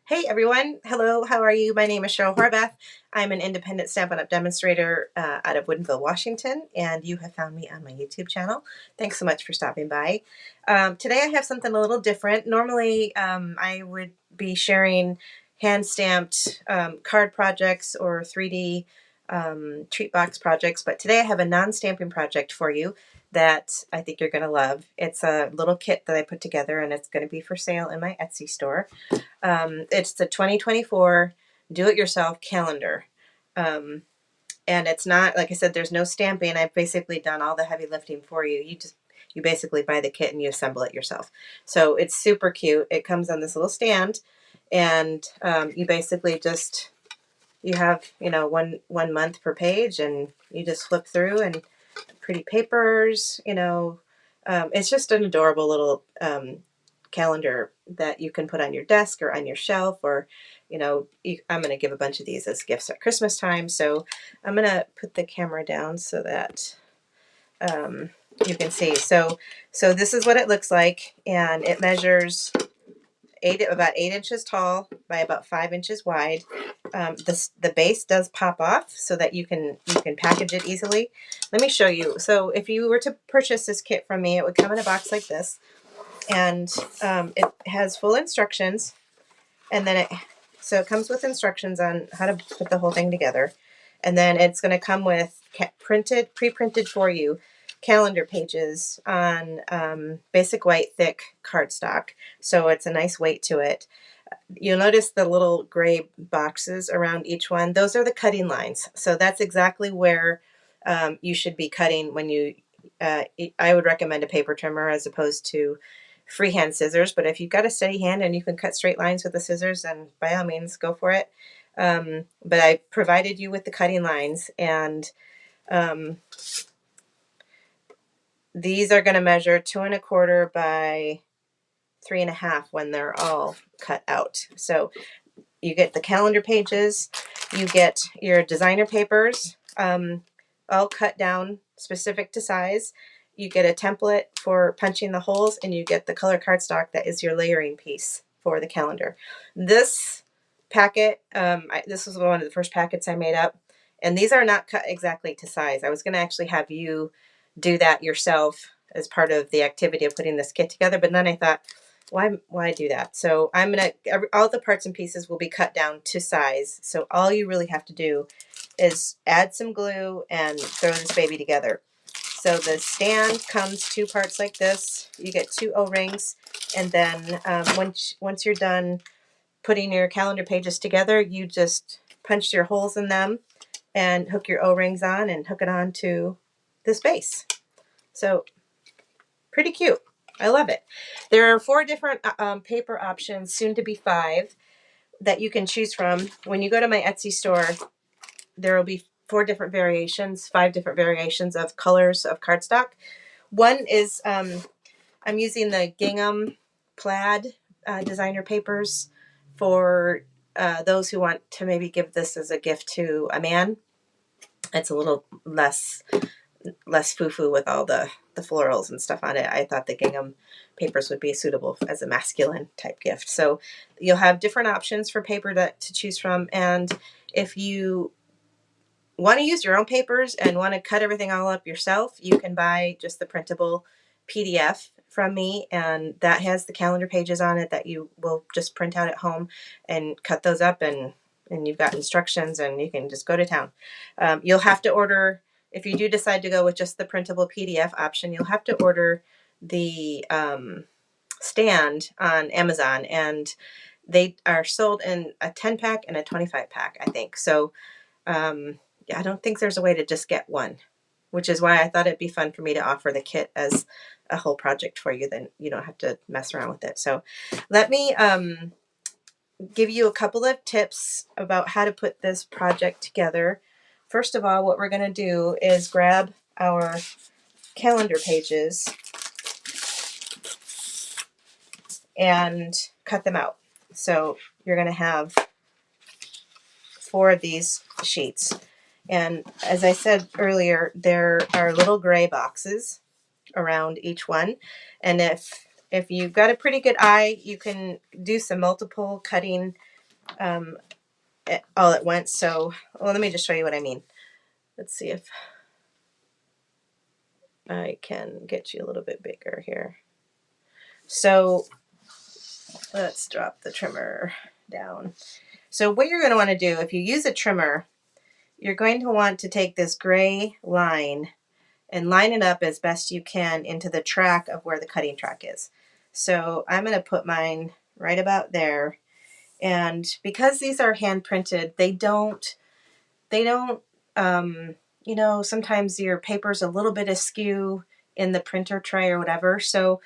Hey everyone, hello, how are you? My name is Cheryl Horvath. I'm an independent Stampin' Up! Demonstrator out of Woodinville, Washington, and you have found me on my YouTube channel. Thanks so much for stopping by. Today I have something a little different. Normally I would be sharing hand-stamped card projects or 3D treat box projects, but today I have a non-stamping project for you that I think you're going to love. It's a little kit that I put together and it's going to be for sale in my Etsy store. It's the 2024 do-it-yourself calendar. And it's not, like I said, there's no stamping. I've basically done all the heavy lifting for you. You basically buy the kit and you assemble it yourself. So it's super cute. It comes on this little stand, and you basically just, you have, one month per page, and you just flip through, and pretty papers, it's just an adorable little calendar that you can put on your desk or on your shelf, or I'm going to give a bunch of these as gifts at Christmas time. So I'm going to put the camera down so that you can see. So this is what it looks like, and it measures about 8 inches tall by about 5 inches wide. The base does pop off so that you can package it easily. Let me show you. So if you were to purchase this kit from me, it would come in a box like this, and it has full instructions, and then it comes with instructions on how to put the whole thing together, and then it's going to come with pre-printed for you calendar pages on basic white thick cardstock, so it's a nice weight to it. You'll notice the little gray boxes around each one. Those are the cutting lines, so that's exactly where you should be cutting when you I would recommend a paper trimmer as opposed to freehand scissors, but if you've got a steady hand and you can cut straight lines with the scissors, then by all means go for it. But I provided you with the cutting lines, and these are going to measure 2 1/4 by 3 1/2 when they're all cut out. So you get the calendar pages, you get your designer papers, all cut down specific to size. You get a template for punching the holes, and you get the color cardstock that is your layering piece for the calendar. This packet, this was one of the first packets I made up, and these are not cut exactly to size. I was going to actually have you do that yourself as part of the activity of putting this kit together, but then I thought, why do that? So all the parts and pieces will be cut down to size. So all you really have to do is add some glue and throw this baby together. So the stand comes 2 parts like this. You get 2 O-rings, and then once you're done putting your calendar pages together, you just punch your holes in them and hook your O-rings on and hook it on to this base. So pretty cute. I love it. There are 4 different paper options, soon to be 5, that you can choose from. When you go to my Etsy store, there will be 4 different variations, 5 different variations of colors of cardstock. One is I'm using the gingham plaid designer papers for those who want to maybe give this as a gift to a man. It's a little less foo-foo with all the florals and stuff on it. I thought the gingham papers would be suitable as a masculine type gift. So you'll have different options for paper to choose from, and if you want to use your own papers and want to cut everything all up yourself, you can buy just the printable PDF from me, and that has the calendar pages on it that you will just print out at home and cut those up, and you've got instructions, and you can just go to town. You'll have to order, if you do decide to go with just the printable PDF option, you'll have to order the stand on Amazon, and they are sold in a 10-pack and a 25-pack, I think. So I don't think there's a way to just get one, which is why I thought it'd be fun for me to offer the kit as a whole project for you. Then you don't have to mess around with it. So let me give you a couple of tips about how to put this project together. First of all, what we're going to do is grab our calendar pages and cut them out. So you're going to have 4 of these sheets. And as I said earlier, there are little gray boxes around each one. And if you've got a pretty good eye, you can do some multiple cutting all at once. So, well, let me just show you what I mean. Let's see if I can get you a little bit bigger here. So let's drop the trimmer down. So what you're going to want to do, if you use a trimmer, you're going to want to take this gray line and line it up as best you can into the track of where the cutting track is. So I'm going to put mine right about there. And because these are hand printed, they don't, you know, sometimes your paper's a little bit askew in the printer tray or whatever. So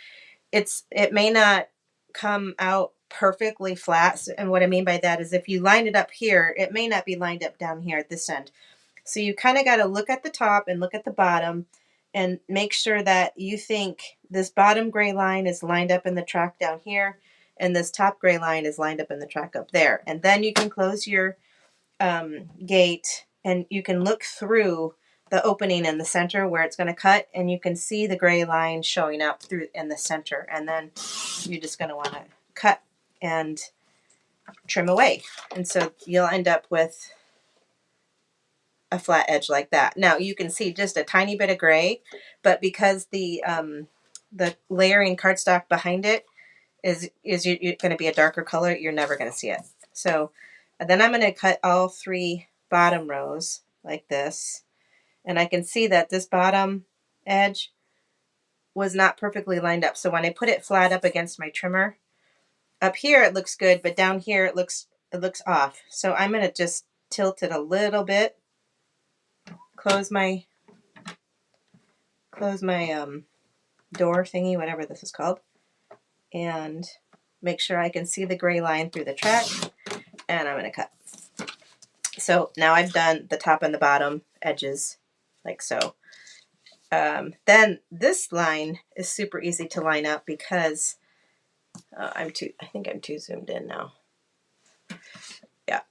it may not come out perfectly flat. And what I mean by that is if you line it up here, it may not be lined up down here at this end. So you kind of got to look at the top and look at the bottom and make sure that you think this bottom gray line is lined up in the track down here and this top gray line is lined up in the track up there. And then you can close your gate and you can look through the opening in the center where it's going to cut, and you can see the gray line showing up through in the center. And then you're just going to want to cut and trim away. And so you'll end up with a flat edge like that. Now you can see just a tiny bit of gray, but because the layering cardstock behind it is you're going to be a darker color, you're never going to see it. So then I'm going to cut all 3 bottom rows like this, and I can see that this bottom edge was not perfectly lined up. So when I put it flat up against my trimmer, up here it looks good, but down here it looks off. So I'm going to just tilt it a little bit, close my door thingy, whatever this is called, and make sure I can see the gray line through the track, and I'm going to cut. So now I've done the top and the bottom edges like so. Then this line is super easy to line up because I think I'm too zoomed in now. Yeah,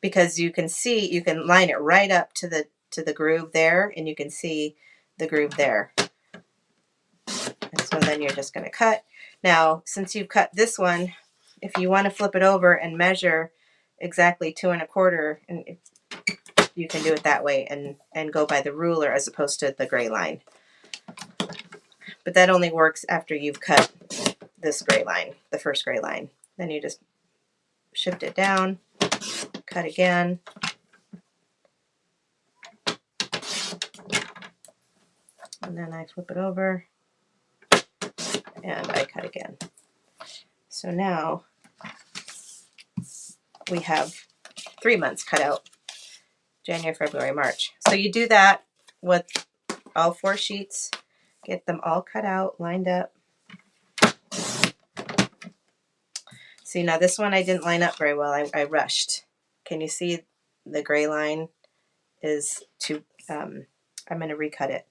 because you can see, you can line it right up to the groove there, and you can see the groove there. And so then you're just going to cut. Now, since you've cut this one, if you want to flip it over and measure exactly 2 1/4, and you can do it that way and go by the ruler as opposed to the gray line. But that only works after you've cut this gray line, the first gray line. Then you just shift it down, cut again. And then I flip it over and I cut again. So now we have 3 months cut out, January, February, March. So you do that with all 4 sheets, get them all cut out, lined up. See, now this one I didn't line up very well. I rushed. Can you see the gray line is too, I'm going to recut it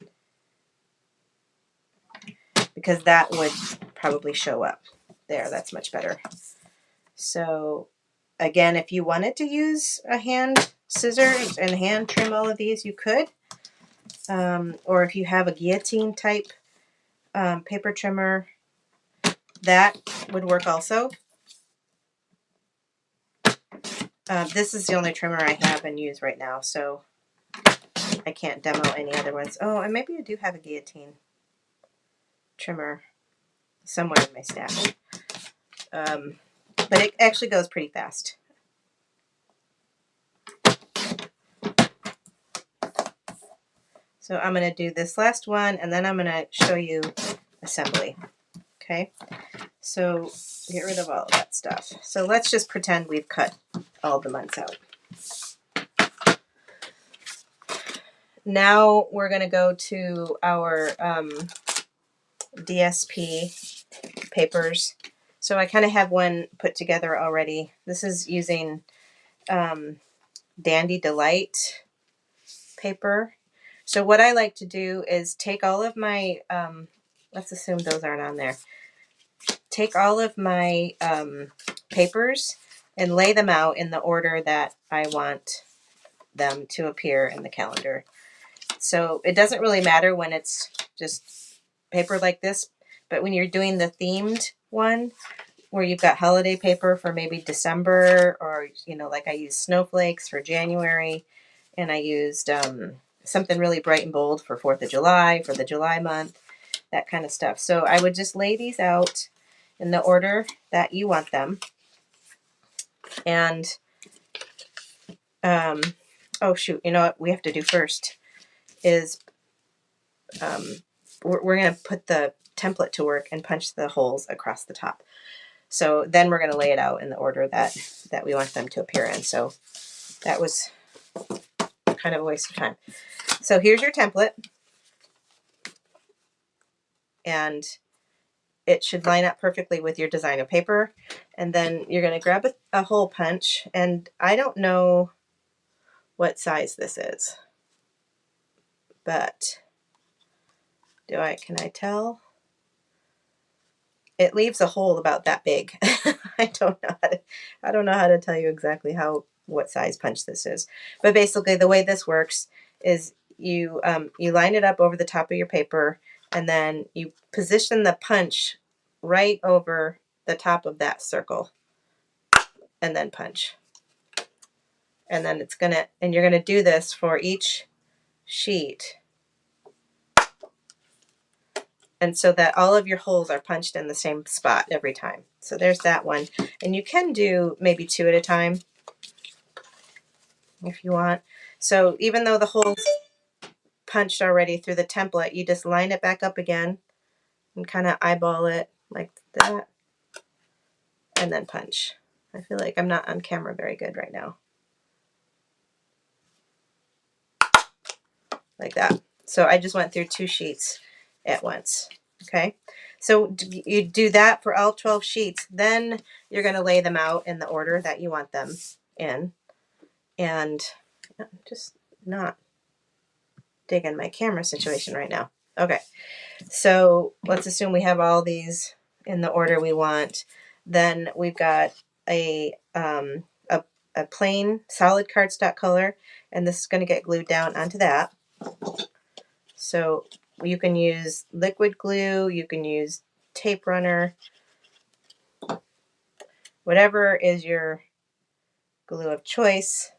because that would probably show up there. That's much better. So again, if you wanted to use a hand scissors and hand trim all of these, you could. Or if you have a guillotine type paper trimmer, that would work also. This is the only trimmer I have and use right now, so I can't demo any other ones. Oh, and maybe I do have a guillotine trimmer somewhere in my stash. But it actually goes pretty fast. So I'm going to do this last one, and then I'm going to show you assembly. Okay, so get rid of all of that stuff. So let's just pretend we've cut all the months out. Now we're going to go to our DSP papers. So I kind of have one put together already. This is using Dandy Delight paper. So what I like to do is take all of my, let's assume those aren't on there. Take all of my papers and lay them out in the order that I want them to appear in the calendar. So it doesn't really matter when it's just paper like this, but when you're doing the themed one, where you've got holiday paper for maybe December, or, you know, like I used snowflakes for January, and I used something really bright and bold for 4th of July, for the July month, that kind of stuff. So I would just lay these out in the order that you want them. And, oh shoot, you know what we have to do first is we're going to put the template to work and punch the holes across the top. So then we're going to lay it out in the order that we want them to appear in. So that was kind of a waste of time. So here's your template, and it should line up perfectly with your design of paper. And then you're going to grab a hole punch, and I don't know what size this is, but can I tell? It leaves a hole about that big. I don't know how to tell you exactly what size punch this is. But basically the way this works is you line it up over the top of your paper, and then you position the punch right over the top of that circle, and then punch. And then you're gonna do this for each sheet. And so that all of your holes are punched in the same spot every time. So there's that one. And you can do maybe 2 at a time if you want. So even though the hole's punched already through the template, you just line it back up again and kind of eyeball it like that, and then punch. I feel like I'm not on camera very good right now. Like that. So I just went through 2 sheets at once. Okay, so you do that for all 12 sheets. Then you're going to lay them out in the order that you want them in. And I'm just not digging my camera situation right now. Okay, so let's assume we have all these in the order we want. Then we've got a plain solid cardstock color, and this is going to get glued down onto that. So you can use liquid glue, you can use tape runner, whatever is your glue of choice.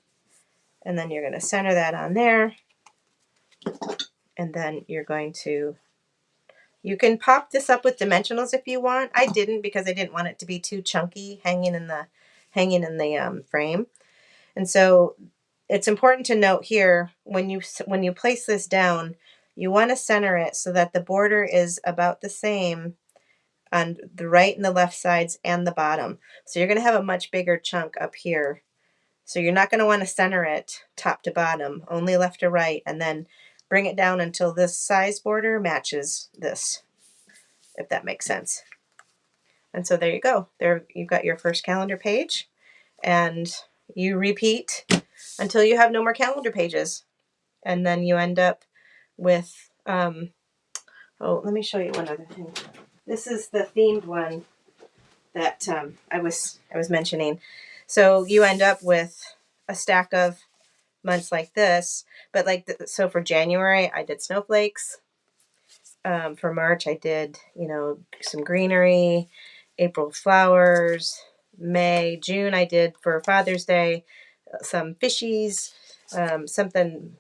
And then you're going to center that on there. And then you're going to, you can pop this up with dimensionals if you want. I didn't, because I didn't want it to be too chunky hanging in the frame. And so it's important to note here, when you place this down, you want to center it so that the border is about the same on the right and the left sides and the bottom. So you're going to have a much bigger chunk up here. So you're not going to want to center it top to bottom, only left to right, and then bring it down until this size border matches this, if that makes sense. And so there you go. There you've got your first calendar page, and you repeat until you have no more calendar pages. And then you end up with, oh, let me show you one other thing. This is the themed one that I was mentioning. So you end up with a stack of months like this, but so for January I did snowflakes. For March I did, some greenery. April flowers. May, June I did for Father's Day some fishies, something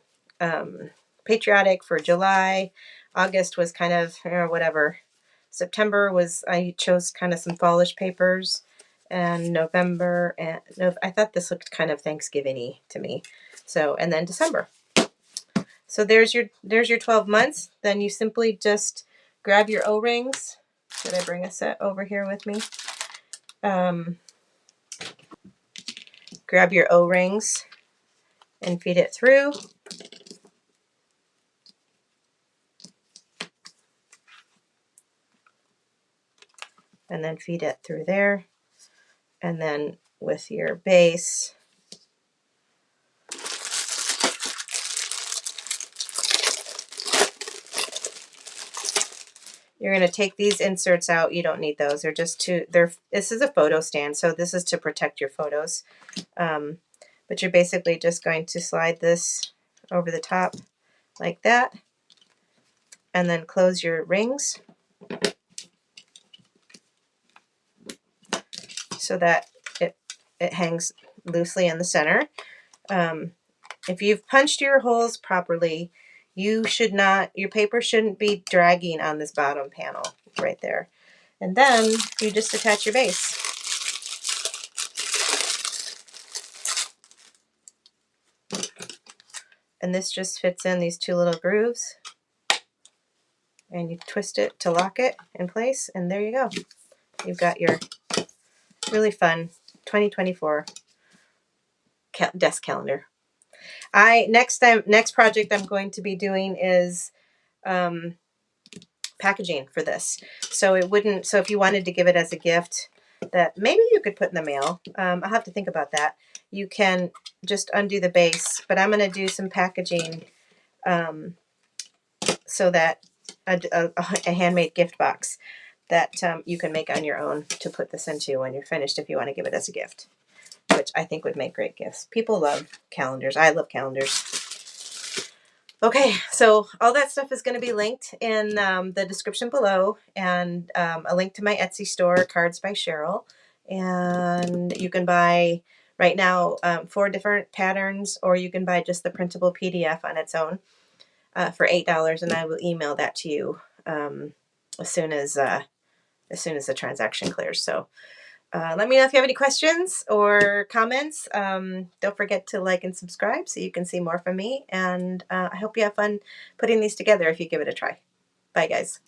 patriotic for July. August was kind of whatever. September I chose kind of some fallish papers, and November, and I thought this looked kind of Thanksgiving-y to me. So, and then December. So there's your 12 months. Then you simply just grab your O-rings. Should I bring a set over here with me? Grab your O-rings and feed it through. And then feed it through there. And then with your base, you're going to take these inserts out. You don't need those. They're just this is a photo stand, so this is to protect your photos. But you're basically just going to slide this over the top like that, and then close your rings. so that it hangs loosely in the center. If you've punched your holes properly, your paper shouldn't be dragging on this bottom panel right there. And then you just attach your base. And this just fits in these two little grooves. And you twist it to lock it in place, and there you go. You've got your really fun 2024 desk calendar. Next project I'm going to be doing is packaging for this. So if you wanted to give it as a gift that maybe you could put in the mail, I'll have to think about that. You can just undo the base, but I'm going to do some packaging so that a handmade gift box that you can make on your own to put this into when you're finished if you want to give it as a gift, which I think would make great gifts. People love calendars. I love calendars. Okay, so all that stuff is going to be linked in the description below, and a link to my Etsy store, Cards by Cheryl. And you can buy, right now, 4 different patterns, or you can buy just the printable PDF on its own for $8, and I will email that to you as soon as the transaction clears. So let me know if you have any questions or comments. Don't forget to like and subscribe so you can see more from me. And I hope you have fun putting these together if you give it a try. Bye, guys.